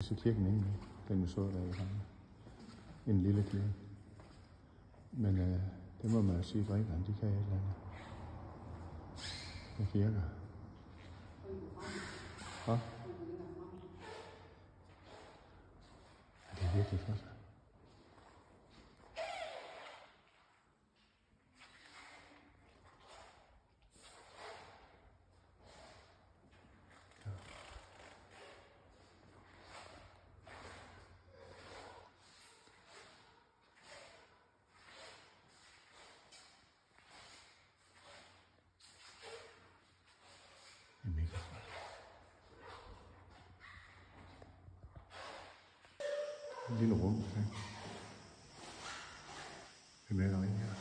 Så kirken inde, den vi så der i gang. En lille kirke. Men det må man jo sige, at grækerne, de kan et eller andet. Med kirker. Hå? Det er virkelig flot. Det er mega flot. En lille rum, okay? Det er mega rigt her.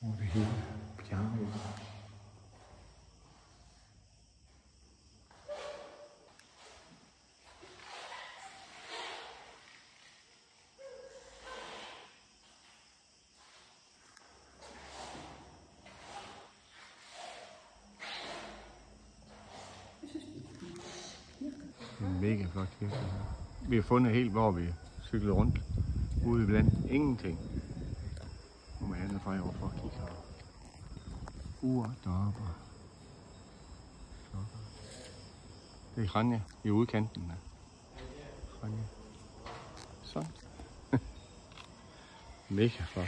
Og det hele piano. En mega flot kirke her. Vi har fundet helt, hvor vi cyklede rundt. Ude blandt ingenting. Nu må jeg ned fra overfor og kigge her. Deroppe. Det er Ranja i udkanten. Ranja. Sådan. Mega flot.